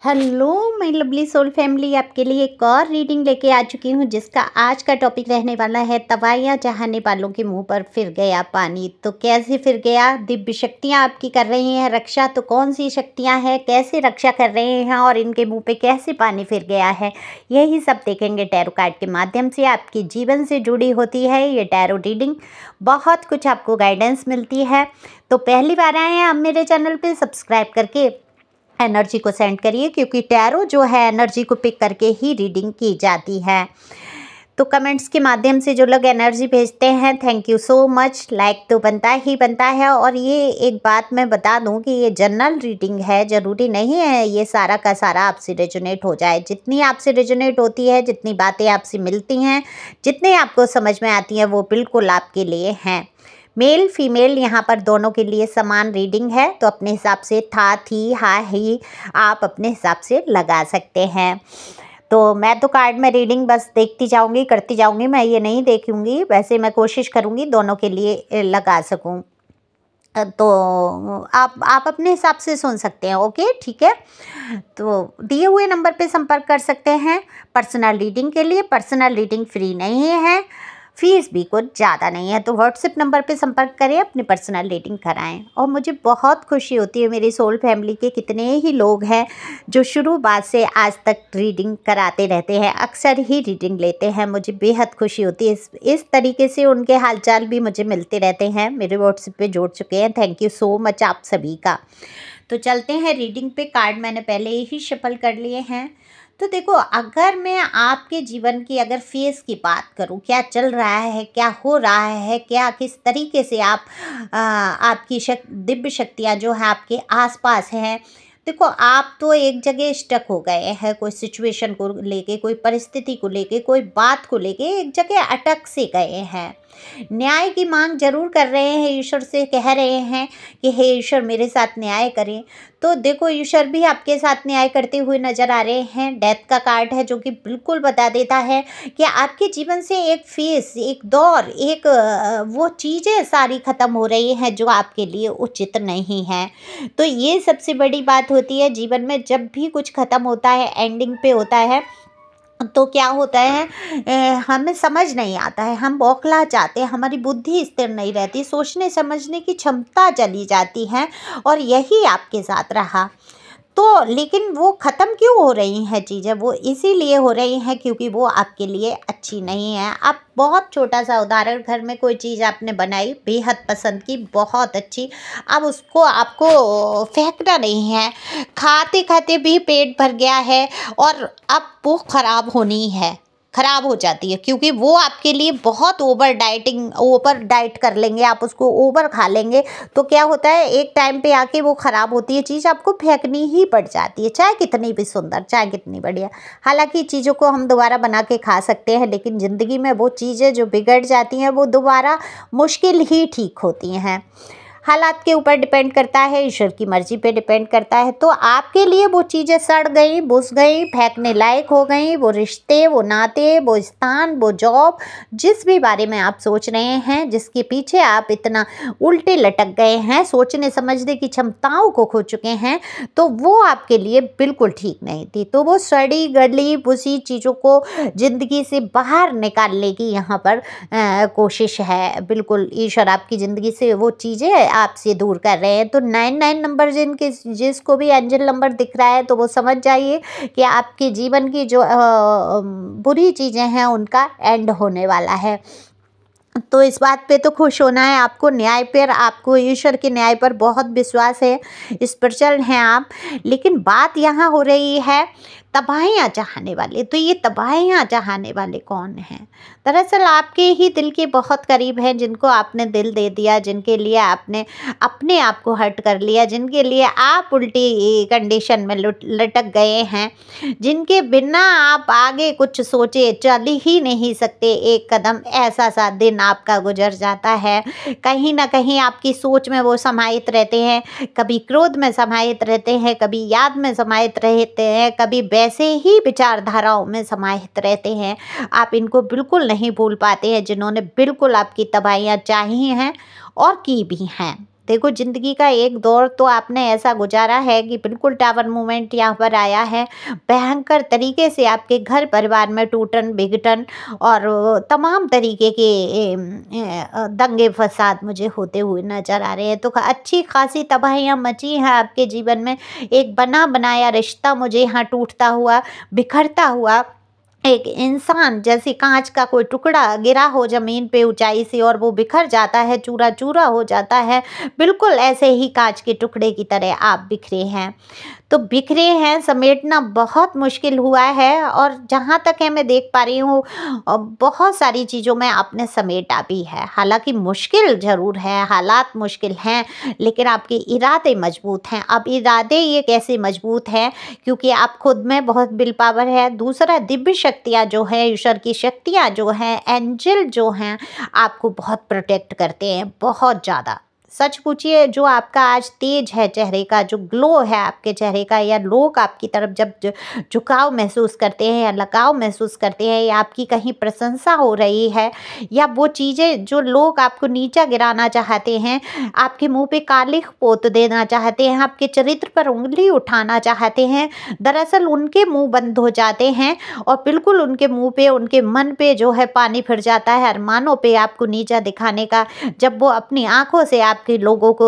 Hello my lovely soul family, आपके लिए एक और रीडिंग लेके आ चुकी हूँ जिसका आज का टॉपिक रहने वाला है दवाइयाँ चाहने वालों के मुंह पर फिर गया पानी। तो कैसे फिर गया? दिव्य शक्तियाँ आपकी कर रही हैं रक्षा। तो कौन सी शक्तियाँ हैं, कैसे रक्षा कर रहे हैं और इनके मुंह पे कैसे पानी फिर गया है, यही सब देखेंगे टैरो कार्ड के माध्यम से। आपके जीवन से जुड़ी होती है ये टैरो रीडिंग, बहुत कुछ आपको गाइडेंस मिलती है। तो पहली बार आए हैं आप मेरे चैनल पर, सब्सक्राइब करके एनर्जी को सेंड करिए, क्योंकि टैरो जो है एनर्जी को पिक करके ही रीडिंग की जाती है। तो कमेंट्स के माध्यम से जो लोग एनर्जी भेजते हैं, thank you so much. Like तो बनता ही बनता है। और ये एक बात मैं बता दूं कि ये जनरल रीडिंग है, ज़रूरी नहीं है ये सारा का सारा आपसे रेजोनेट हो जाए। जितनी आपसे रेजोनेट होती है, जितनी बातें आपसे मिलती हैं, जितनी आपको समझ में आती हैं, वो बिल्कुल आपके लिए हैं। मेल फीमेल यहाँ पर दोनों के लिए समान रीडिंग है, तो अपने हिसाब से था, थी, हा, ही आप अपने हिसाब से लगा सकते हैं। तो मैं तो कार्ड में रीडिंग बस देखती जाऊंगी, करती जाऊंगी, मैं ये नहीं देखूंगी। वैसे मैं कोशिश करूंगी दोनों के लिए लगा सकूं। तो आप अपने हिसाब से सुन सकते हैं। ओके, ठीक है। तो दिए हुए नंबर पे संपर्क कर सकते हैं पर्सनल रीडिंग के लिए। पर्सनल रीडिंग फ्री नहीं है, फीस भी कुछ ज़्यादा नहीं है। तो व्हाट्सएप नंबर पे संपर्क करें, अपनी पर्सनल रीडिंग कराएं। और मुझे बहुत खुशी होती है, मेरी सोल फैमिली के कितने ही लोग हैं जो शुरुआत से आज तक रीडिंग कराते रहते हैं, अक्सर ही रीडिंग लेते हैं। मुझे बेहद खुशी होती है। इस तरीके से उनके हालचाल भी मुझे मिलते रहते हैं, मेरे व्हाट्सएप पे जोड़ चुके हैं। थैंक यू सो मच आप सभी का। तो चलते हैं रीडिंग पे। कार्ड मैंने पहले ही शफल कर लिए हैं। तो देखो, अगर मैं आपके जीवन की अगर फेस की बात करूं, क्या चल रहा है, क्या हो रहा है, क्या किस तरीके से आपकी दिव्य शक्तियां जो है आपके आसपास हैं। देखो, आप तो एक जगह स्टक हो गए हैं, कोई सिचुएशन को लेके, कोई परिस्थिति को लेके, कोई बात को लेके एक जगह अटक से गए हैं। न्याय की मांग जरूर कर रहे हैं, ईश्वर से कह रहे हैं कि हे ईश्वर मेरे साथ न्याय करें। तो देखो, ईश्वर भी आपके साथ न्याय करते हुए नजर आ रहे हैं। डेथ का कार्ड है जो कि बिल्कुल बता देता है कि आपके जीवन से एक फेस, एक दौर, वो चीज़ें सारी ख़त्म हो रही हैं जो आपके लिए उचित नहीं है। तो ये सबसे बड़ी बात होती है जीवन में, जब भी कुछ ख़त्म होता है, एंडिंग पे होता है, तो क्या होता है, हमें समझ नहीं आता है, हम बौखला जाते हैं, हमारी बुद्धि स्थिर नहीं रहती, सोचने समझने की क्षमता चली जाती है। और यही आपके साथ रहा। तो लेकिन वो ख़त्म क्यों हो रही हैं चीज़ें? वो इसीलिए हो रही हैं क्योंकि वो आपके लिए अच्छी नहीं है। आप बहुत छोटा सा उदाहरण, घर में कोई चीज़ आपने बनाई, बेहद पसंद की, बहुत अच्छी, अब उसको आपको फेंकना नहीं है, खाते खाते भी पेट भर गया है और अब वो ख़राब होनी है, ख़राब हो जाती है, क्योंकि वो आपके लिए बहुत ओवर डाइट कर लेंगे, आप उसको ओवर खा लेंगे। तो क्या होता है, एक टाइम पे आके वो ख़राब होती है चीज़, आपको फेंकनी ही पड़ जाती है, चाहे कितनी भी सुंदर, चाहे कितनी बढ़िया। हालांकि चीज़ों को हम दोबारा बना के खा सकते हैं, लेकिन ज़िंदगी में वो चीज़ें जो बिगड़ जाती हैं वो दोबारा मुश्किल ही ठीक होती हैं। हालात के ऊपर डिपेंड करता है, ईश्वर की मर्जी पे डिपेंड करता है। तो आपके लिए वो चीज़ें सड़ गई, बुझ गई, फेंकने लायक हो गई, वो रिश्ते, वो नाते, वो स्थान, वो जॉब, जिस भी बारे में आप सोच रहे हैं, जिसके पीछे आप इतना उल्टे लटक गए हैं, सोचने समझने की क्षमताओं को खो चुके हैं, तो वो आपके लिए बिल्कुल ठीक नहीं थी। तो वो सड़ी गली बुसी चीज़ों को ज़िंदगी से बाहर निकालने की यहाँ पर कोशिश है। बिल्कुल ईश्वर आपकी ज़िंदगी से वो चीज़ें आपसे दूर कर रहे हैं। तो 99 नंबर जिसको भी एंजल नंबर दिख रहा है, तो वो समझ जाइए कि आपके जीवन की जो बुरी चीज़ें हैं उनका एंड होने वाला है। तो इस बात पे तो खुश होना है आपको। न्याय पर, आपको ईश्वर के न्याय पर बहुत विश्वास है, इस पर चल हैं आप। लेकिन बात यहाँ हो रही है तबाहियाँ चाहने वाले। तो ये तबाहियाँ चाहने वाले कौन हैं? दरअसल आपके ही दिल के बहुत करीब हैं, जिनको आपने दिल दे दिया, जिनके लिए आपने अपने आप को हर्ट कर लिया, जिनके लिए आप उल्टी कंडीशन में लटक गए हैं, जिनके बिना आप आगे कुछ सोचे चल ही नहीं सकते एक कदम। ऐसा सा दिन आपका गुजर जाता है। कहीं ना कहीं आपकी सोच में वो समाहित रहते हैं, कभी क्रोध में समाहित रहते हैं, कभी याद में समाहित रहते हैं, कभी वैसे ही विचारधाराओं में समाहित रहते हैं। आप इनको बिल्कुल नहीं भूल पाते हैं, जिन्होंने बिल्कुल आपकी तबाहियाँ चाही हैं और की भी हैं। देखो, ज़िंदगी का एक दौर तो आपने ऐसा गुजारा है कि बिल्कुल टावर मूवमेंट यहाँ पर आया है। भयंकर तरीके से आपके घर परिवार में टूटन-विघटन और तमाम तरीके के दंगे फ़साद मुझे होते हुए नज़र आ रहे हैं। तो अच्छी खासी तबाहियाँ मची हैं आपके जीवन में। एक बना-बनाया रिश्ता मुझे यहाँ टूटता हुआ, बिखरता हुआ, एक इंसान जैसे कांच का कोई टुकड़ा गिरा हो ज़मीन पे ऊंचाई से और वो बिखर जाता है, चूरा-चूरा हो जाता है, बिल्कुल ऐसे ही कांच के टुकड़े की तरह आप बिखरे हैं। तो बिखरे हैं, समेटना बहुत मुश्किल हुआ है और जहाँ तक है मैं देख पा रही हूँ बहुत सारी चीज़ों में आपने समेटा भी है। हालाँकि मुश्किल ज़रूर है, हालात मुश्किल हैं, लेकिन आपके इरादे मजबूत हैं। अब इरादे ये कैसे मजबूत हैं? क्योंकि आप खुद में बहुत विल पावर है। दूसरा, दिव्य शक्तियाँ जो है, ईश्वर की शक्तियाँ जो हैं, एंजल जो हैं, आपको बहुत प्रोटेक्ट करते हैं, बहुत ज़्यादा। सच पूछिए, जो आपका आज तेज है चेहरे का, जो ग्लो है आपके चेहरे का, या लोग आपकी तरफ जब झुकाव महसूस करते हैं या लगाव महसूस करते हैं, या आपकी कहीं प्रशंसा हो रही है, या वो चीज़ें जो लोग आपको नीचा गिराना चाहते हैं, आपके मुंह पे कालिख पोत देना चाहते हैं, आपके चरित्र पर उंगली उठाना चाहते हैं, दरअसल उनके मुंह बंद हो जाते हैं और बिल्कुल उनके मुंह पे, उनके मन पे जो है पानी फिर जाता है अरमानों पे आपको नीचा दिखाने का। जब वो अपनी आंखों से आपके लोगों को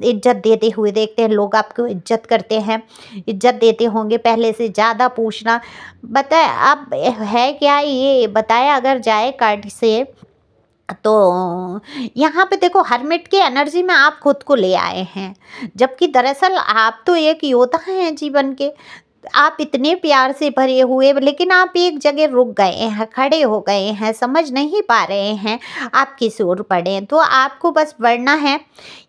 इज्जत देते हुए देखते हैं, लोग आपको इज्जत करते हैं, इज्जत देते होंगे पहले से ज़्यादा। पूछना बताए अब है क्या, ये बताया अगर जाए कार्ड से, तो यहाँ पे देखो हर्मिट की एनर्जी में आप खुद को ले आए हैं, जबकि दरअसल आप तो एक योद्धा हैं जीवन के। आप इतने प्यार से भरे हुए, लेकिन आप एक जगह रुक गए हैं, खड़े हो गए हैं, समझ नहीं पा रहे हैं आप किस ओर पड़े। तो आपको बस बढ़ना है।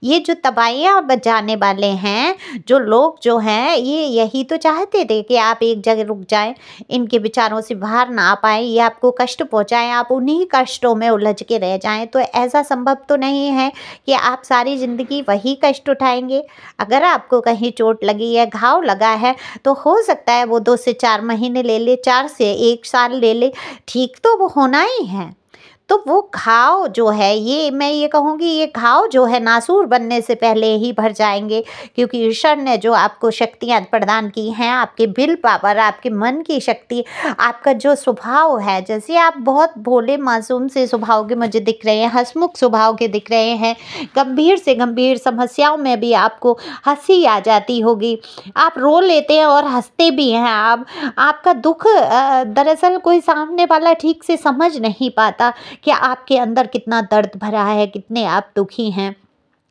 ये जो तबाहियाँ बचाने वाले हैं, जो लोग जो हैं, ये यही तो चाहते थे कि आप एक जगह रुक जाएं, इनके विचारों से बाहर ना आ पाएँ, ये आपको कष्ट पहुँचाएँ, आप उन्हीं कष्टों में उलझ के रह जाएं। तो ऐसा संभव तो नहीं है कि आप सारी ज़िंदगी वही कष्ट उठाएंगे। अगर आपको कहीं चोट लगी है, घाव लगा है, तो हो सकता है वो 2 से 4 महीने ले ले, 4 से 1 साल ले ले, ठीक तो वो होना ही है। तो वो घाव जो है, ये मैं ये कहूँगी, ये घाव जो है नासूर बनने से पहले ही भर जाएंगे, क्योंकि ईश्वर ने जो आपको शक्तियाँ प्रदान की हैं, आपके विल पावर, आपके मन की शक्ति, आपका जो स्वभाव है, जैसे आप बहुत भोले मासूम से स्वभाव के मुझे दिख रहे हैं, हंसमुख स्वभाव के दिख रहे हैं, गंभीर से गंभीर समस्याओं में भी आपको हंसी आ जाती होगी, आप रो लेते हैं और हंसते भी हैं। आपका दुख दरअसल कोई सामने वाला ठीक से समझ नहीं पाता कि आपके अंदर कितना दर्द भरा है, कितने आप दुखी हैं।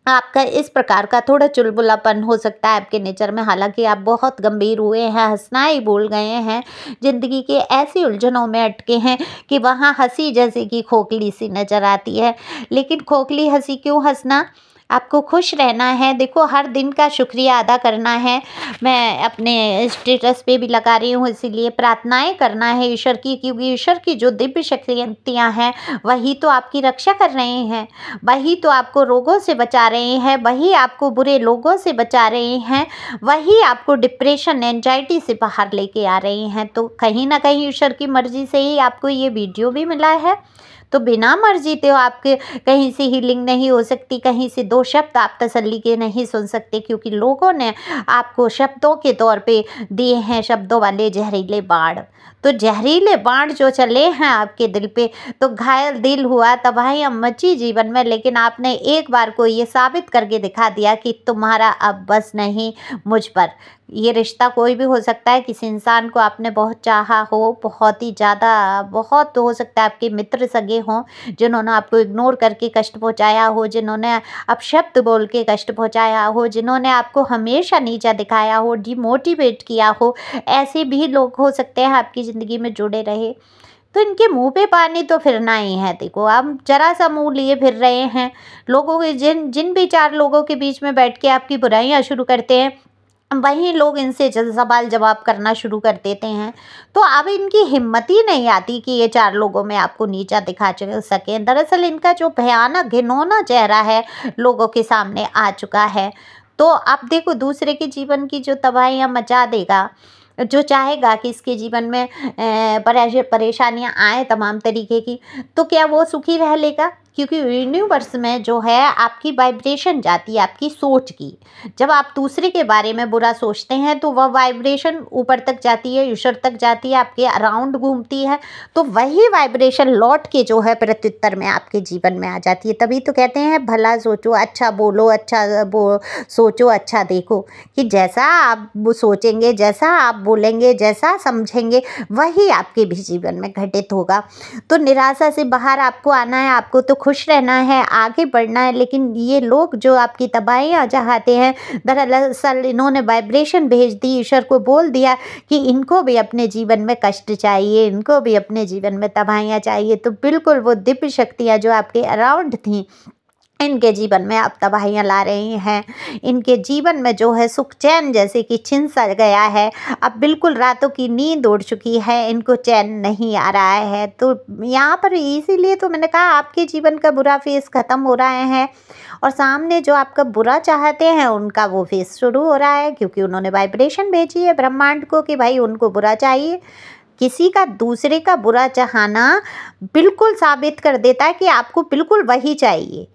आपका इस प्रकार का थोड़ा चुलबुलापन हो सकता है आपके नेचर में, हालांकि आप बहुत गंभीर हुए हैं, हंसना ही भूल गए हैं, ज़िंदगी के ऐसी उलझनों में अटके हैं कि वहाँ हंसी जैसे कि खोखली सी नज़र आती है। लेकिन खोखली हंसी क्यों हंसना, आपको खुश रहना है। देखो, हर दिन का शुक्रिया अदा करना है। मैं अपने स्टेटस पे भी लगा रही हूँ, इसीलिए प्रार्थनाएं करना है ईश्वर की, क्योंकि ईश्वर की जो दिव्य शक्तियाँ हैं, वही तो आपकी रक्षा कर रहे हैं, वही तो आपको रोगों से बचा रहे हैं, वही आपको बुरे लोगों से बचा रहे हैं, वही आपको डिप्रेशन, एंजाइटी से बाहर लेके आ रहे हैं। तो कहीं ना कहीं ईश्वर की मर्जी से ही आपको ये वीडियो भी मिला है। तो बिना मर्जी तो आपके कहीं से हीलिंग नहीं हो सकती, कहीं से 2 शब्द आप तसल्ली के नहीं सुन सकते, क्योंकि लोगों ने आपको शब्दों के तौर पे दिए हैं, शब्दों वाले जहरीले बाण। तो जहरीले बाण जो चले हैं आपके दिल पे, तो घायल दिल हुआ, तबाहियाँ मची जीवन में, लेकिन आपने एक बार को ये साबित करके दिखा दिया कि तुम्हारा अब बस नहीं मुझ पर। ये रिश्ता कोई भी हो सकता है, किसी इंसान को आपने बहुत चाहा हो, बहुत ही ज़्यादा, बहुत तो हो सकता है आपके मित्र सगे हों जिन्होंने आपको इग्नोर करके कष्ट पहुंचाया हो, जिन्होंने अपशब्द बोल के कष्ट पहुंचाया हो, जिन्होंने आपको हमेशा नीचा दिखाया हो, डिमोटिवेट किया हो, ऐसे भी लोग हो सकते हैं आपकी ज़िंदगी में जुड़े रहे। तो इनके मुंह पे पानी तो फिरना ही है। देखो, आप जरा सा मुंह लिए फिर रहे हैं, लोगों के जिन भी 4 लोगों के बीच में बैठ के आपकी बुराइयाँ शुरू करते हैं, वहीं लोग इनसे सवाल जवाब करना शुरू कर देते हैं। तो अब इनकी हिम्मत ही नहीं आती कि ये 4 लोगों में आपको नीचा दिखा सकें। दरअसल इनका जो भयानक घिनौना चेहरा है लोगों के सामने आ चुका है। तो अब देखो, दूसरे के जीवन की जो तबाहियाँ मचा देगा, जो चाहेगा कि इसके जीवन में परेशानियाँ आए तमाम तरीके की, तो क्या वो सुखी रह लेगा? क्योंकि यूनिवर्स में जो है आपकी वाइब्रेशन जाती है आपकी सोच की। जब आप दूसरे के बारे में बुरा सोचते हैं तो वह वाइब्रेशन ऊपर तक जाती है, ईश्वर तक जाती है, आपके अराउंड घूमती है, तो वही वाइब्रेशन लौट के जो है प्रत्युत्तर में आपके जीवन में आ जाती है। तभी तो कहते हैं भला सोचो, अच्छा बोलो, अच्छा सोचो, अच्छा देखो, कि जैसा आप सोचेंगे, जैसा आप बोलेंगे, जैसा समझेंगे, वही आपके भी जीवन में घटित होगा। तो निराशा से बाहर आपको आना है, आपको तो खुश रहना है, आगे बढ़ना है। लेकिन ये लोग जो आपकी तबाहियाँ चाहते हैं, दरअसल इन्होंने वाइब्रेशन भेज दी, ईश्वर को बोल दिया कि इनको भी अपने जीवन में कष्ट चाहिए, इनको भी अपने जीवन में तबाहियाँ चाहिए। तो बिल्कुल वो दिव्य शक्तियाँ जो आपके अराउंड थी, इनके जीवन में आप तबाहियाँ ला रही हैं। इनके जीवन में जो है सुख चैन जैसे कि छिन सा गया है। अब बिल्कुल रातों की नींद उड़ चुकी है, इनको चैन नहीं आ रहा है। तो यहाँ पर इसीलिए तो मैंने कहा आपके जीवन का बुरा फेस ख़त्म हो रहा है और सामने जो आपका बुरा चाहते हैं उनका वो फेस शुरू हो रहा है, क्योंकि उन्होंने वाइब्रेशन भेजी है ब्रह्मांड को कि भाई उनको बुरा चाहिए। किसी का दूसरे का बुरा चाहना बिल्कुल साबित कर देता है कि आपको बिल्कुल वही चाहिए।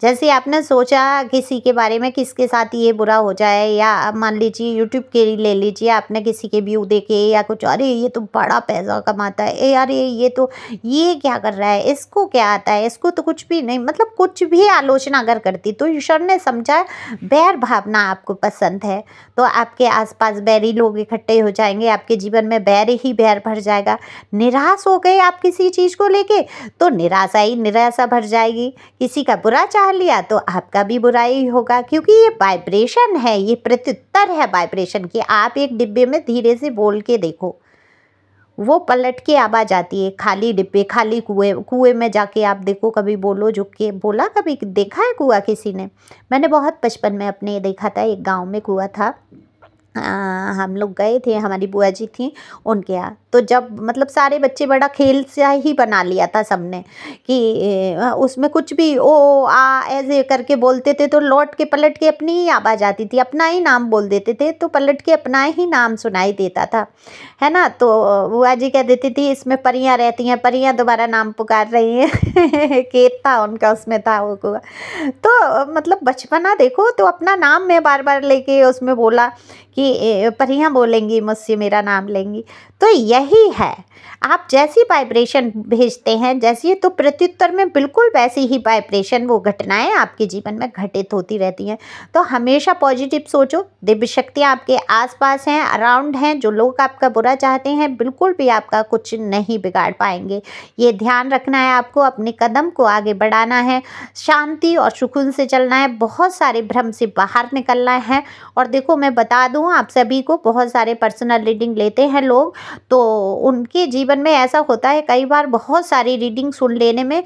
जैसे आपने सोचा किसी के बारे में, किसके साथ ये बुरा हो जाए, या मान लीजिए यूट्यूब के ले लीजिए, आपने किसी के व्यू देखे या कुछ, अरे ये तो बड़ा पैसा कमाता है, यार ये तो ये क्या कर रहा है, इसको क्या आता है, इसको तो कुछ भी नहीं, मतलब कुछ भी आलोचना अगर करती, तो ईश्वर ने समझा बैर भावना आपको पसंद है, तो आपके आसपास बैरी लोग इकट्ठे हो जाएंगे, आपके जीवन में बैर ही बैर भर जाएगा। निराश हो गए आप किसी चीज़ को लेके, तो निराशा ही निराशा भर जाएगी। किसी का बुरा चाह लिया तो आपका भी बुरा ही होगा, क्योंकि ये वाइब्रेशन है, ये प्रत्युत्तर है वाइब्रेशन की। आप एक डिब्बे में धीरे से बोल के देखो, वो पलट के आवाज़ आती है। खाली डिब्बे, खाली कुएं में जाके आप देखो, कभी बोलो झुक के, बोला कभी देखा है कुआं किसी ने? मैंने बहुत बचपन में अपने देखा था, एक गांव में कुआं था। हम लोग गए थे, हमारी बुआ जी थी उनके यहाँ। तो जब मतलब सारे बच्चे बड़ा खेल से ही बना लिया था सबने कि उसमें कुछ भी ओ आ ऐसे करके बोलते थे, तो लौट के पलट के अपनी ही आवाज़ आती थी, अपना ही नाम बोल देते थे, तो पलट के अपना ही नाम सुनाई देता था, है ना। तो बुआ जी कह देती थी इसमें परियां रहती हैं, परियां दोबारा नाम पुकार रही हैं खेत था उनका, उसमें था वो कुआं। तो मतलब बचपना देखो, तो अपना नाम मैं बार बार लेके उसमें बोला कि परियां बोलेंगी मुझसे, मेरा नाम लेंगी। तो यही है, आप जैसी वाइब्रेशन भेजते हैं जैसी, तो प्रत्युत्तर में बिल्कुल वैसी ही वाइब्रेशन, वो घटनाएं आपके जीवन में घटित होती रहती हैं। तो हमेशा पॉजिटिव सोचो, दिव्य शक्तियाँ आपके आसपास हैं, अराउंड हैं। जो लोग आपका बुरा चाहते हैं बिल्कुल भी आपका कुछ नहीं बिगाड़ पाएंगे। ये ध्यान रखना है आपको, अपने कदम को आगे बढ़ाना है, शांति और सुकून से चलना है, बहुत सारे भ्रम से बाहर निकलना है। और देखो मैं बता दूँ आप सभी को, बहुत सारे पर्सनल रीडिंग लेते हैं लोग, तो उनके जीवन में ऐसा होता है कई बार, बहुत सारी रीडिंग सुन लेने में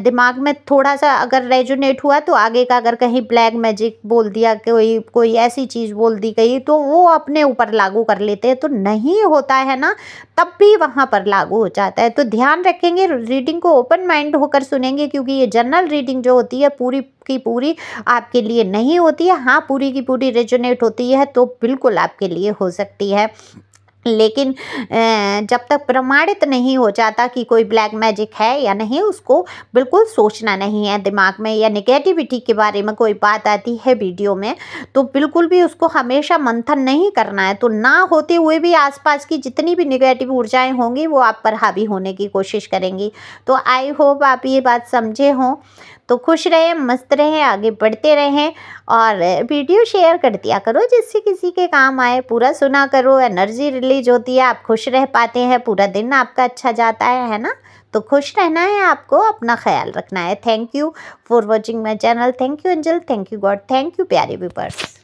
दिमाग में थोड़ा सा अगर रेजोनेट हुआ, तो आगे का अगर कहीं ब्लैक मैजिक बोल दिया, कोई ऐसी चीज़ बोल दी गई, तो वो अपने ऊपर लागू कर लेते हैं। तो नहीं होता है ना, तब भी वहाँ पर लागू हो जाता है। तो ध्यान रखेंगे, रीडिंग को ओपन माइंड होकर सुनेंगे, क्योंकि ये जनरल रीडिंग जो होती है पूरी की पूरी आपके लिए नहीं होती है। हाँ, पूरी की पूरी रेजोनेट होती है तो बिल्कुल आपके लिए हो सकती है, लेकिन जब तक प्रमाणित नहीं हो जाता कि कोई ब्लैक मैजिक है या नहीं, उसको बिल्कुल सोचना नहीं है दिमाग में। या नेगेटिविटी के बारे में कोई बात आती है वीडियो में, तो बिल्कुल भी उसको हमेशा मंथन नहीं करना है। तो ना होते हुए भी आसपास की जितनी भी नेगेटिव ऊर्जाएं होंगी वो आप पर हावी होने की कोशिश करेंगी। तो आई होप आप ये बात समझे हों। तो खुश रहें, मस्त रहें, आगे बढ़ते रहें, और वीडियो शेयर कर दिया करो जिससे किसी के काम आए। पूरा सुना करो, एनर्जी रिलीज होती है, आप खुश रह पाते हैं, पूरा दिन आपका अच्छा जाता है ना। तो खुश रहना है आपको, अपना ख्याल रखना है। Thank you for watching my channel. Thank you angel, thank you God, thank you प्यारे व्यूअर्स।